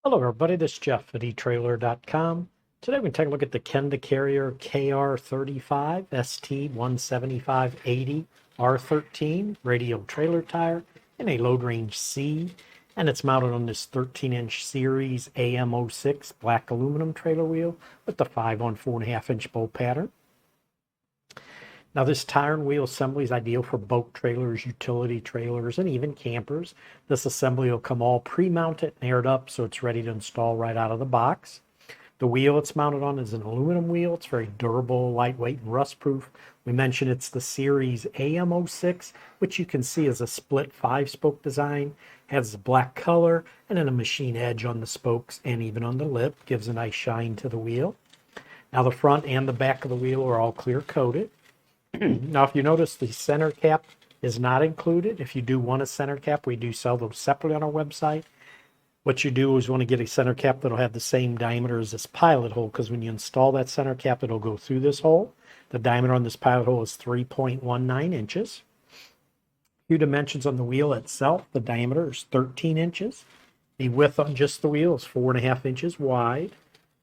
Hello everybody, this is Jeff at etrailer.com. Today we're going to take a look at the Kenda Karrier KR35 ST175 80 R13 radial trailer tire in a load range C, and it's mounted on this 13-inch Series AM06 black aluminum trailer wheel with the 5 on 4.5 inch bolt pattern. Now this tire and wheel assembly is ideal for boat trailers, utility trailers, and even campers. This assembly will come all pre-mounted and aired up so it's ready to install right out of the box. The wheel it's mounted on is an aluminum wheel. It's very durable, lightweight, and rust-proof. We mentioned it's the Series AM06, which you can see is a split 5-spoke design. Has a black color and then a machine edge on the spokes and even on the lip. Gives a nice shine to the wheel. Now the front and the back of the wheel are all clear coated. Now, if you notice, the center cap is not included. If you do want a center cap, we do sell those separately on our website. What you do is want to get a center cap that'll have the same diameter as this pilot hole, because when you install that center cap, it'll go through this hole. The diameter on this pilot hole is 3.19 inches. A few dimensions on the wheel itself. The diameter is 13 inches. The width on just the wheel is 4.5 inches wide.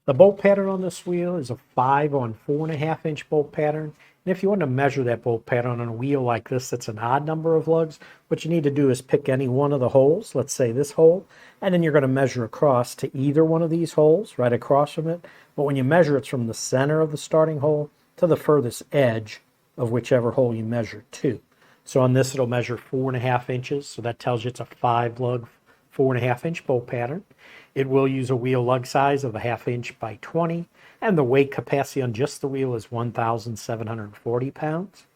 The bolt pattern on this wheel is a 5 on 4.5 inch bolt pattern. And if you want to measure that bolt pattern on a wheel like this that's an odd number of lugs, what you need to do is pick any one of the holes, let's say this hole, and then you're going to measure across to either one of these holes, right across from it. But when you measure, it's from the center of the starting hole to the furthest edge of whichever hole you measure to. So on this, it'll measure 4.5 inches, so that tells you it's a 5 lug, 4.5 inch bolt pattern. It will use a wheel lug size of a 1/2 inch by 20, and the weight capacity on just the wheel is 1,740 pounds.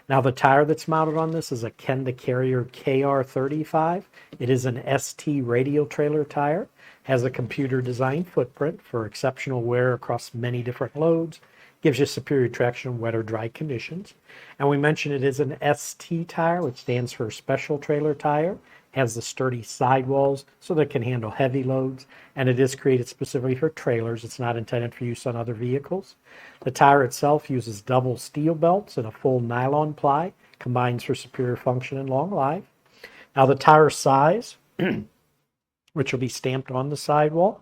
Now the tire that's mounted on this is a Kenda Karrier KR35. It is an ST radial trailer tire, has a computer designed footprint for exceptional wear across many different loads, gives you superior traction in wet or dry conditions. And we mentioned it is an ST tire, which stands for Special Trailer Tire. Has the sturdy sidewalls so that it can handle heavy loads, and it is created specifically for trailers. It's not intended for use on other vehicles. The tire itself uses double steel belts and a full nylon ply, combines for superior function and long life. Now the tire size, which will be stamped on the sidewall,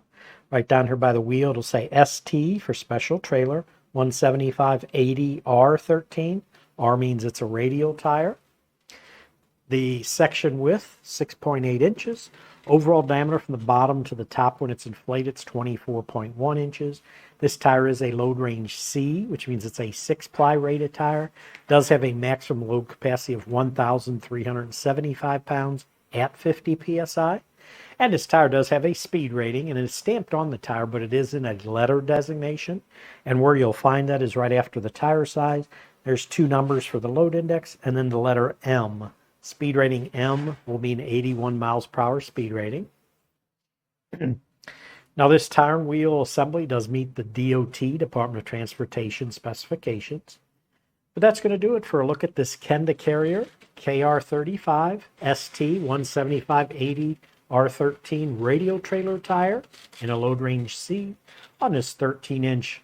right down here by the wheel, it'll say ST for Special Trailer 175/80 R13. R means it's a radial tire. The section width, 6.8 inches. Overall diameter from the bottom to the top when it's inflated, it's 24.1 inches. This tire is a load range C, which means it's a 6-ply rated tire. Does have a maximum load capacity of 1,375 pounds at 50 psi. And this tire does have a speed rating, and it is stamped on the tire, but it is in a letter designation. And where you'll find that is right after the tire size. There's 2 numbers for the load index, and then the letter M. Speed rating M will mean 81 miles per hour speed rating. Now this tire and wheel assembly does meet the DOT, Department of Transportation specifications. But that's going to do it for a look at this Kenda Karrier KR35 ST175/80 R13 radial trailer tire in a load range C on this 13-inch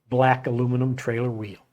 black aluminum trailer wheel.